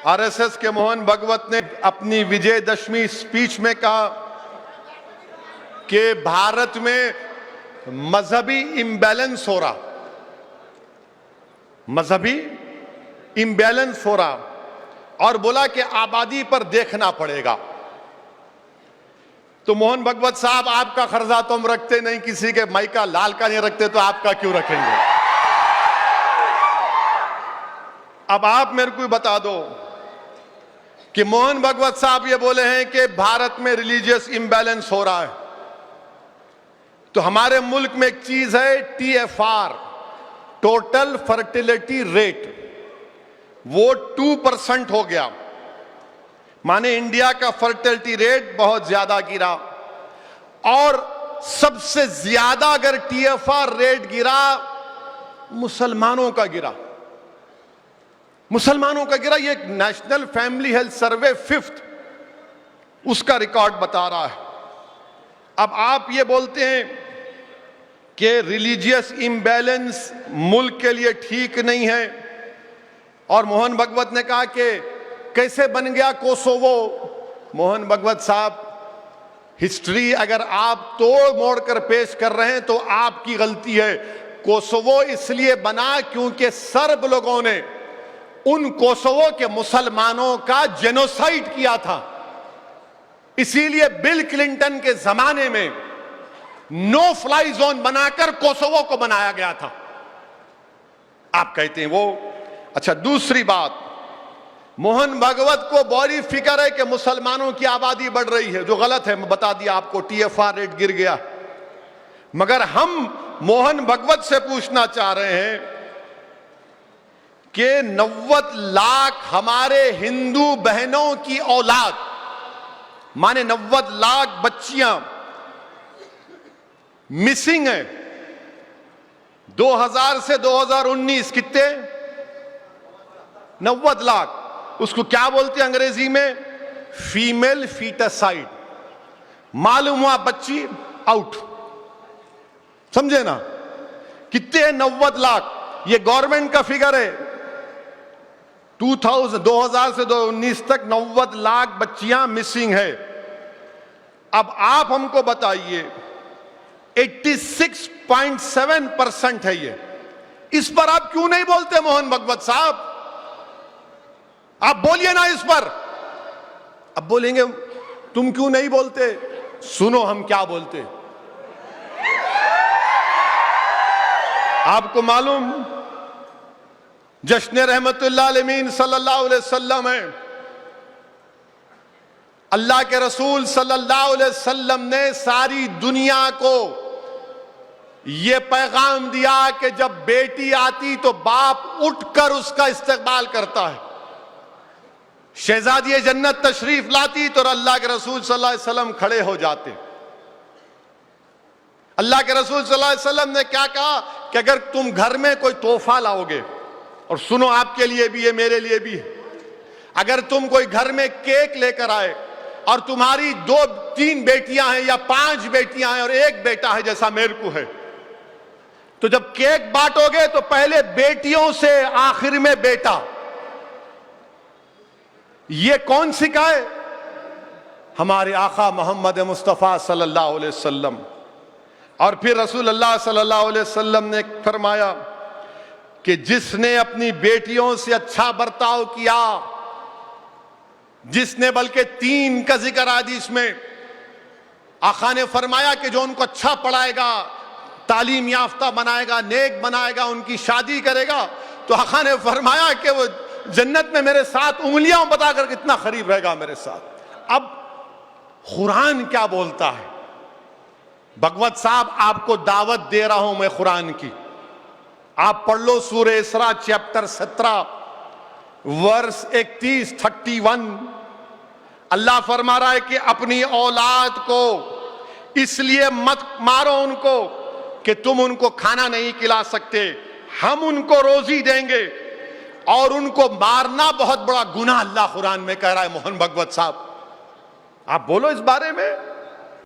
RSS के मोहन भागवत ने अपनी विजयदशमी स्पीच में कहा कि भारत में मजहबी इम्बैलेंस हो रहा, मजहबी इम्बैलेंस हो रहा, और बोला कि आबादी पर देखना पड़ेगा। तो मोहन भागवत साहब, आपका खर्जा तो हम रखते नहीं, किसी के माई का लाल का नहीं रखते, तो आपका क्यों रखेंगे? अब आप मेरे को बता दो कि मोहन भागवत साहब ये बोले हैं कि भारत में रिलीजियस इम्बैलेंस हो रहा है, तो हमारे मुल्क में एक चीज है TFR, टोटल फर्टिलिटी रेट, वो 2% हो गया। माने इंडिया का फर्टिलिटी रेट बहुत ज्यादा गिरा, और सबसे ज्यादा अगर TFR रेट गिरा, मुसलमानों का गिरा, मुसलमानों का गिरा। ये national family health survey 5th उसका रिकॉर्ड बता रहा है। अब आप ये बोलते हैं कि रिलीजियस इम्बैलेंस मुल्क के लिए ठीक नहीं है, और मोहन भागवत ने कहा कि कैसे बन गया कोसोवो। मोहन भागवत साहब, हिस्ट्री अगर आप तोड़ मोड़ कर पेश कर रहे हैं तो आपकी गलती है। कोसोवो इसलिए बना क्योंकि सर्ब लोगों ने उन कोसोवो के मुसलमानों का जेनोसाइड किया था, इसीलिए बिल क्लिंटन के जमाने में नो फ्लाई जोन बनाकर कोसोवो को बनाया गया था। आप कहते हैं वो। अच्छा, दूसरी बात, मोहन भागवत को बड़ी फिक्र है कि मुसलमानों की आबादी बढ़ रही है, जो गलत है। मैं बता दिया आपको, TFR रेट गिर गया। मगर हम मोहन भागवत से पूछना चाह रहे हैं कि 90 लाख हमारे हिंदू बहनों की औलाद, माने 90 लाख बच्चियां मिसिंग है। 2000 से 2019 कितने? 90 लाख। उसको क्या बोलते हैं अंग्रेजी में? फीमेल फीटसाइड। मालूम हुआ बच्ची आउट। समझे ना? कितने हैं? 90 लाख। ये गवर्नमेंट का फिगर है। 2000 से 2019 तक 90 लाख बच्चियां मिसिंग है। अब आप हमको बताइए, 86.7% है ये। इस पर आप क्यों नहीं बोलते मोहन भागवत साहब? आप बोलिए ना इस पर। अब बोलेंगे तुम क्यों नहीं बोलते? सुनो हम क्या बोलते। आपको मालूम जश्न रहमतुल्लाह अलमीन सल्लल्लाहु अलैहि वसल्लम है। अल्लाह के रसूल सल्लल्लाहु अलैहि वसल्लम ने सारी दुनिया को यह पैगाम दिया कि जब बेटी आती तो बाप उठकर उसका इस्तकबाल करता है। शहजादी जन्नत तशरीफ लाती तो अल्लाह के रसूल सल्लल्लाहु अलैहि वसल्लम खड़े हो जाते। अल्लाह के रसूल सल्लल्लाहु अलैहि वसल्लम ने क्या कहा कि अगर तुम घर में कोई तोहफा लाओगे, और सुनो आपके लिए भी है, मेरे लिए भी है, अगर तुम कोई घर में केक लेकर आए और तुम्हारी 2-3 बेटियां हैं या 5 बेटियां हैं और 1 बेटा है, जैसा मेरे को है, तो जब केक बांटोगे तो पहले बेटियों से आखिर में बेटा। ये कौन सिखाए? हमारे आका मोहम्मद मुस्तफ़ा सल्लल्लाहु अलैहि वसल्लम। और फिर रसूल अल्लाह सल्लल्लाहु अलैहि वसल्लम ने फरमाया कि जिसने अपनी बेटियों से अच्छा बर्ताव किया, जिसने, बल्कि 3 का जिक्र हदीस में आका ने फरमाया कि जो उनको अच्छा पढ़ाएगा, तालीम याफ्ता बनाएगा, नेक बनाएगा, उनकी शादी करेगा, तो आका ने फरमाया कि वो जन्नत में मेरे साथ उंगलियां बताकर कितना करीब रहेगा मेरे साथ। अब कुरान क्या बोलता है? भगवत साहब, आपको दावत दे रहा हूं मैं कुरान की। आप पढ़ लो सूरह इसरा चैप्टर 17 वर्स 31 अल्लाह फरमा रहा है कि अपनी औलाद को इसलिए मत मारो उनको कि तुम उनको खाना नहीं खिला सकते, हम उनको रोजी देंगे, और उनको मारना बहुत बड़ा गुनाह अल्लाह कुरान में कह रहा है। मोहन भागवत साहब, आप बोलो इस बारे में।